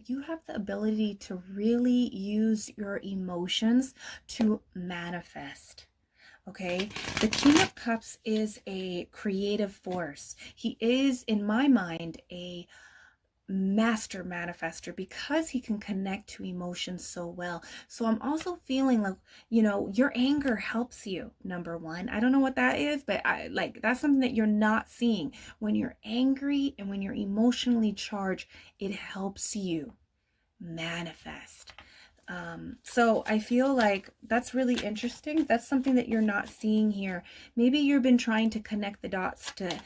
you have the ability to really use your emotions to manifest. Okay, the King of Cups is a creative force. He is, in my mind, a master manifester because he can connect to emotions so well. So I'm also feeling like, your anger helps you. Number one, I don't know what that is, but that's something that you're not seeing. When you're angry and when you're emotionally charged, it helps you manifest. So I feel like that's really interesting. That's something that you're not seeing here. Maybe you've been trying to connect the dots to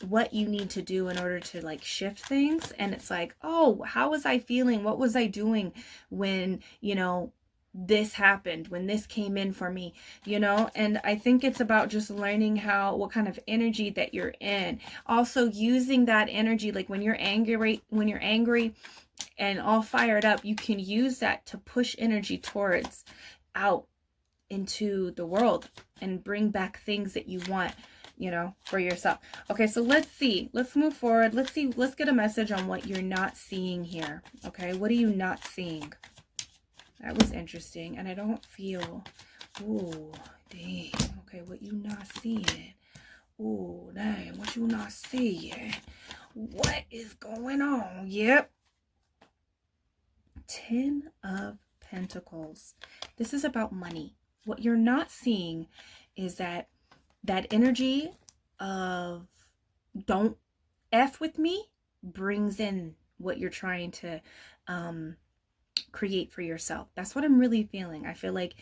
what you need to do in order to like shift things. And it's like, oh, how was I feeling? What was I doing when, this happened, when this came in for me, and I think it's about just learning what kind of energy that you're in. Also using that energy, like when you're angry and all fired up, you can use that to push energy towards out into the world and bring back things that you want, for yourself. Okay, so let's see. Let's move forward. Let's see. Let's get a message on what you're not seeing here. Okay, what are you not seeing? That was interesting. And I don't feel, ooh, dang. Okay, what you not seeing? Ooh, dang, what you not seeing? What is going on? Yep. 10 of Pentacles. This is about money. What you're not seeing is that energy of don't F with me brings in what you're trying to create for yourself. That's what I'm really feeling. I feel like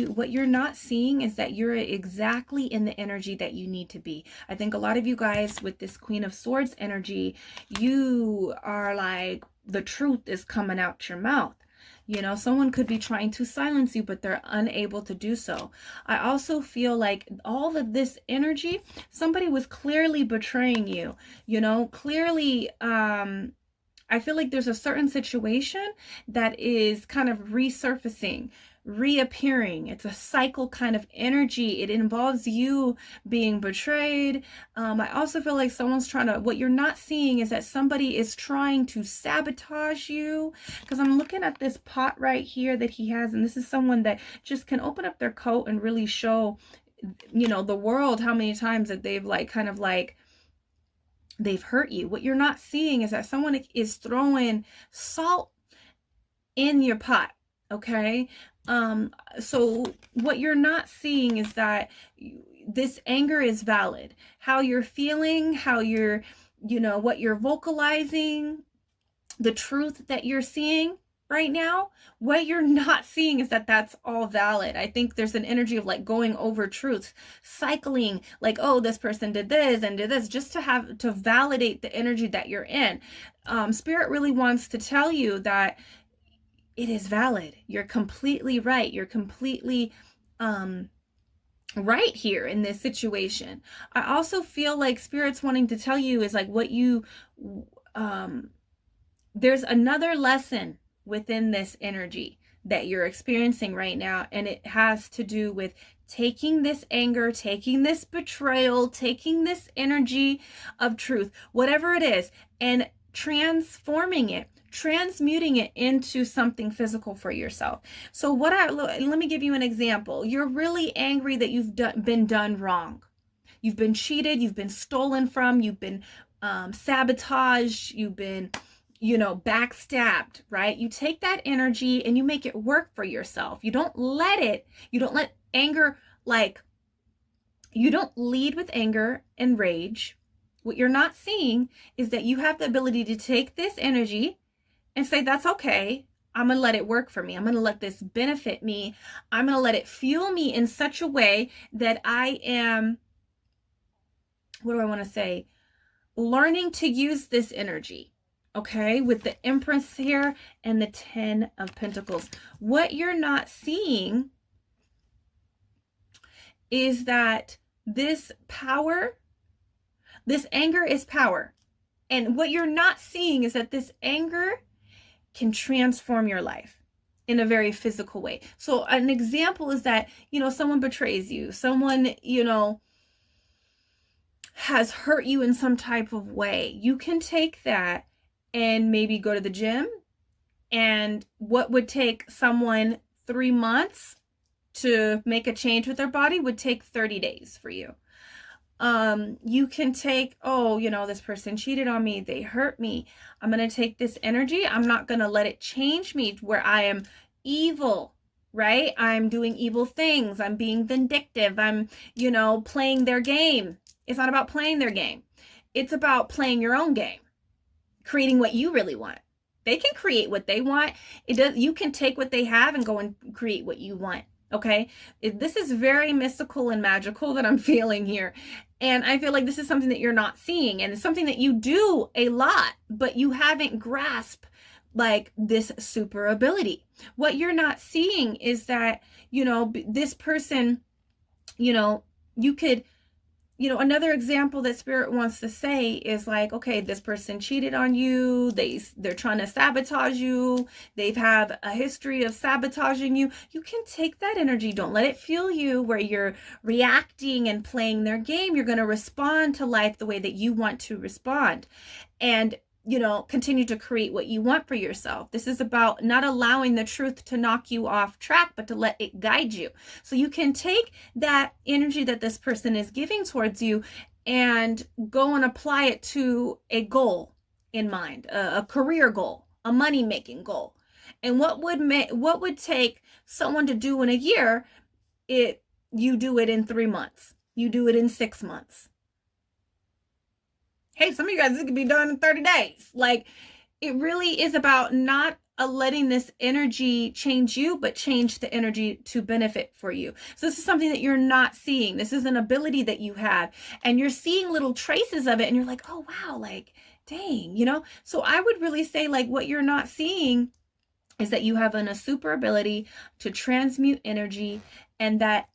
what you're not seeing is that you're exactly in the energy that you need to be. I think a lot of you guys with this Queen of Swords energy, you are like, the truth is coming out your mouth. Someone could be trying to silence you, but they're unable to do so. I also feel like all of this energy, somebody was clearly betraying you, clearly, I feel like there's a certain situation that is kind of resurfacing, reappearing. It's a cycle kind of energy. It involves you being betrayed. I also feel like someone's what you're not seeing is that somebody is trying to sabotage you. Because I'm looking at this pot right here that he has, and this is someone that just can open up their coat and really show, the world how many times that they've they've hurt you. What you're not seeing is that someone is throwing salt in your pot. Okay. So what you're not seeing is that this anger is valid. How you're feeling, how you're, what you're vocalizing, the truth that you're seeing right now, what you're not seeing is that that's all valid. I think there's an energy of like going over truth, cycling, like, oh, this person did this and did this, just to validate the energy that you're in. Spirit really wants to tell you that it is valid. You're completely right. You're completely right here in this situation. I also feel like Spirit's wanting to tell you is like what you there's another lesson within this energy that you're experiencing right now, and it has to do with taking this anger, taking this betrayal, taking this energy of truth, whatever it is, and transforming it, transmuting it into something physical for yourself. So let me give you an example. You're really angry that you've been done wrong. You've been cheated, you've been stolen from, you've been sabotaged, you've been backstabbed, right? You take that energy and you make it work for yourself. You don't let anger, you don't lead with anger and rage. What you're not seeing is that you have the ability to take this energy and say, that's okay. I'm going to let it work for me. I'm going to let this benefit me. I'm going to let it fuel me in such a way that I am, what do I want to say? Learning to use this energy. Okay, with the Empress here and the 10 of Pentacles. What you're not seeing is that this anger is power. And what you're not seeing is that this anger can transform your life in a very physical way. So an example is that, someone betrays you, someone, has hurt you in some type of way. You can take that and maybe go to the gym. And what would take someone 3 months to make a change with their body would take 30 days for you. You can take, oh, you know, this person cheated on me, they hurt me. I'm going to take this energy. I'm not going to let it change me where I am evil, right? I'm doing evil things. I'm being vindictive. I'm, you know, playing their game. It's not about playing their game. It's about playing your own game, creating what you really want. They can create what they want. You can take what they have and go and create what you want. Okay, this is very mystical and magical that I'm feeling here. And I feel like this is something that you're not seeing, and it's something that you do a lot, but you haven't grasped like this super ability. What you're not seeing is that, you know, this person, you know, you could, you know, another example that Spirit wants to say is like, okay, this person cheated on you. They're trying to sabotage you. They've had a history of sabotaging you. You can take that energy. Don't let it fuel you where you're reacting and playing their game. You're going to respond to life the way that you want to respond. And you know, continue to create what you want for yourself. This is about not allowing the truth to knock you off track, but to let it guide you. So you can take that energy that this person is giving towards you and go and apply it to a goal in mind, a career goal, a money-making goal. And what would take someone to do in a year, you do it in 3 months. You do it in 6 months. Hey, some of you guys, this could be done in 30 days. Like, it really is about not letting this energy change you, but change the energy to benefit for you. So this is something that you're not seeing. This is an ability that you have, and you're seeing little traces of it, and you're like, oh, wow, like, dang, you know? So I would really say, like, what you're not seeing is that you have a super ability to transmute energy, and that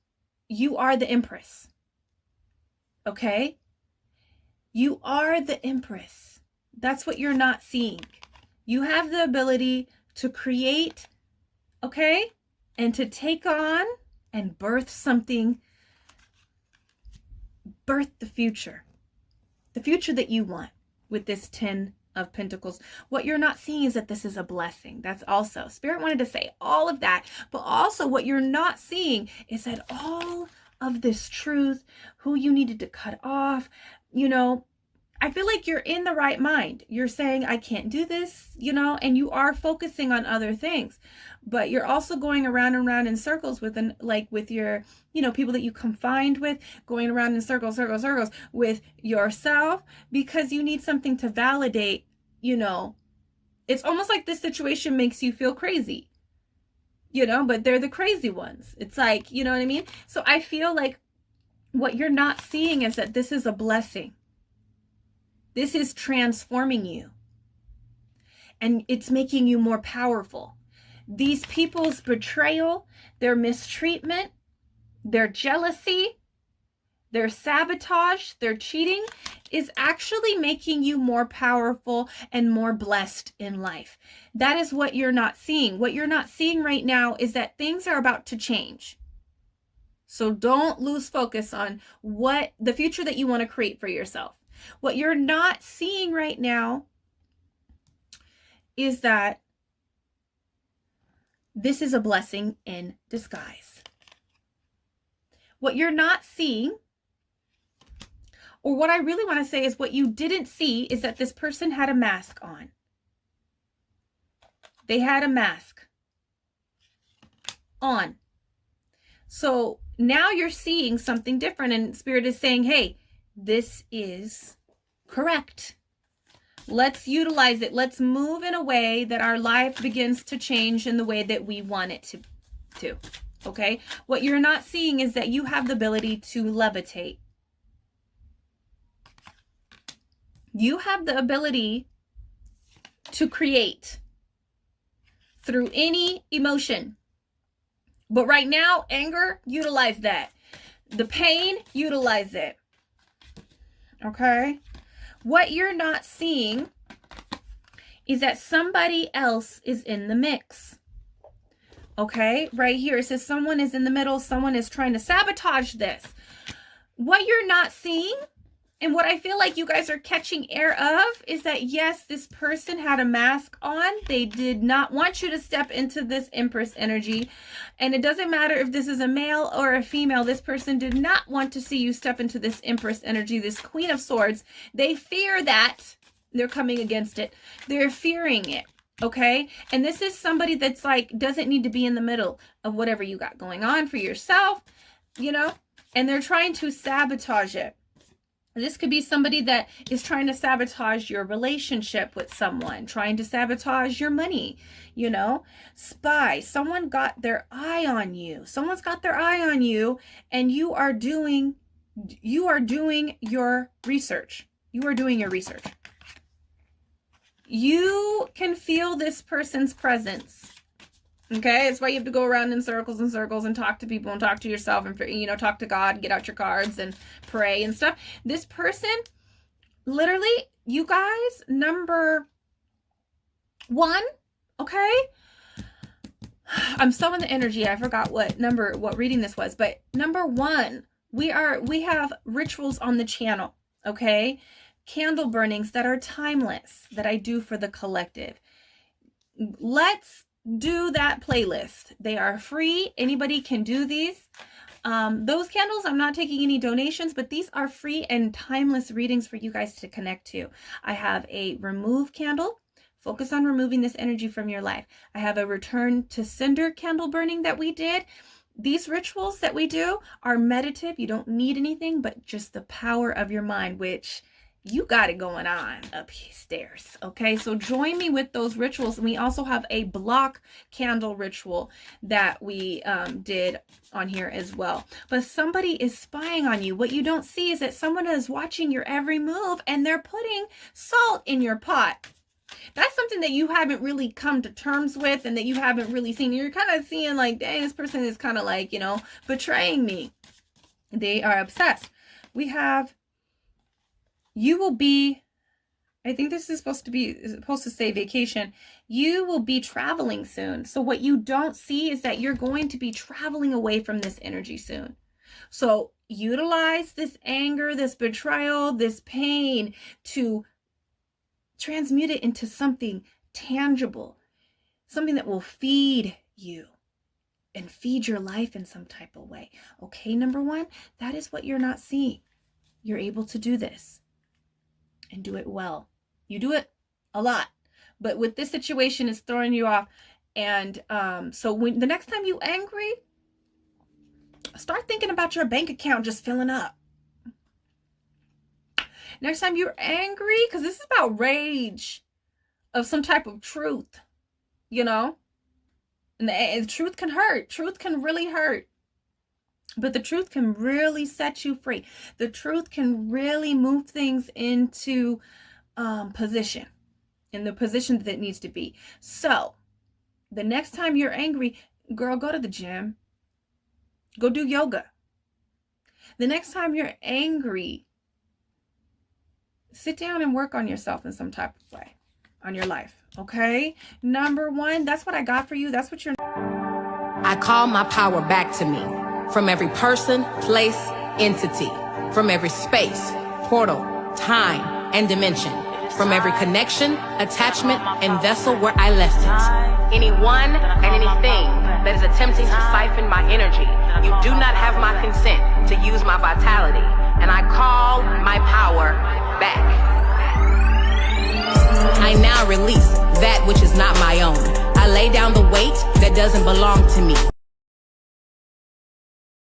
you are the Empress. Okay? You are the Empress. That's what you're not seeing. You have the ability to create, okay, and to take on and birth something, birth the future that you want with this 10 of Pentacles. What you're not seeing is that this is a blessing. That's also, Spirit wanted to say all of that, but also what you're not seeing is that all of this truth, who you needed to cut off, you know, I feel like you're in the right mind. You're saying, I can't do this, you know, and you are focusing on other things, but you're also going around and around in circles with your, you know, people that you confined with, going around in circles with yourself, because you need something to validate, you know. It's almost like this situation makes you feel crazy, you know, but they're the crazy ones. It's like, you know what I mean? So I feel like what you're not seeing is that this is a blessing. This is transforming you, and it's making you more powerful. These people's betrayal, their mistreatment, their jealousy, their sabotage, their cheating is actually making you more powerful and more blessed in life. That is what you're not seeing. What you're not seeing right now is that things are about to change. So don't lose focus on what the future that you want to create for yourself. What you're not seeing right now is that this is a blessing in disguise. What you're not seeing, or what I really want to say is what you didn't see, is that this person had a mask on. They had a mask on. So now you're seeing something different, and Spirit is saying, hey, this is correct. Let's utilize it. Let's move in a way that our life begins to change in the way that we want it to. Okay? What you're not seeing is that you have the ability to levitate. You have the ability to create through any emotion. But right now, anger, utilize that. The pain, utilize it. Okay? What you're not seeing is that somebody else is in the mix. Okay? Right here, it says someone is in the middle. Someone is trying to sabotage this. What you're not seeing, And what I feel like you guys are catching air of is that, yes, this person had a mask on. They did not want you to step into this Empress energy. And it doesn't matter if this is a male or a female. This person did not want to see you step into this Empress energy, this Queen of Swords. They fear that. They're coming against it. They're fearing it. Okay. And this is somebody that's like, doesn't need to be in the middle of whatever you got going on for yourself, you know, and they're trying to sabotage it. This could be somebody that is trying to sabotage your relationship with someone, trying to sabotage your money, you know, spy. Someone got their eye on you. Someone's got their eye on you, and you are doing your research. You are doing your research. You can feel this person's presence. Okay, that's why you have to go around in circles and circles and talk to people and talk to yourself and, you know, talk to God, get out your cards and pray and stuff. This person, literally, you guys, number one, okay? I'm so in the energy. I forgot what reading this was, but number one, we have rituals on the channel, okay? Candle burnings that are timeless that I do for the collective. Let's do that playlist. They are free. Anybody can do these. Those candles, I'm not taking any donations, but these are free and timeless readings for you guys to connect to. I have a remove candle. Focus on removing this energy from your life. I have a return to sender candle burning that we did. These rituals that we do are meditative. You don't need anything but just the power of your mind, which you got it going on upstairs. Okay, so join me with those rituals. And we also have a block candle ritual that we did on here as well. But somebody is spying on you. What you don't see is that someone is watching your every move, and they're putting salt in your pot. That's something that you haven't really come to terms with, and that you haven't really seen. You're kind of seeing like, dang, this person is kind of like, you know, betraying me. They are obsessed. We have, you will be, I think this is supposed to say vacation. You will be traveling soon. So what you don't see is that you're going to be traveling away from this energy soon. So utilize this anger, this betrayal, this pain to transmute it into something tangible, something that will feed you and feed your life in some type of way. Okay, number one, that is what you're not seeing. You're able to do this. And do it well. You do it a lot, but with this situation, it's throwing you off. And so when the next time you angry, start thinking about your bank account just filling up. Next time you're angry, because this is about rage of some type of truth, you know, and the truth can hurt. Truth can really hurt. But the truth can really set you free. The truth can really move things into position, in the position that it needs to be. So the next time you're angry, girl, go to the gym. Go do yoga. The next time you're angry, sit down and work on yourself in some type of way, on your life. Okay? Number one, that's what I got for you. That's what you're... I call my power back to me. From every person, place, entity, from every space, portal, time, and dimension, from every connection, attachment, and vessel where I left it. Anyone and anything that is attempting to siphon my energy, you do not have my consent to use my vitality, and I call my power back. I now release that which is not my own. I lay down the weight that doesn't belong to me.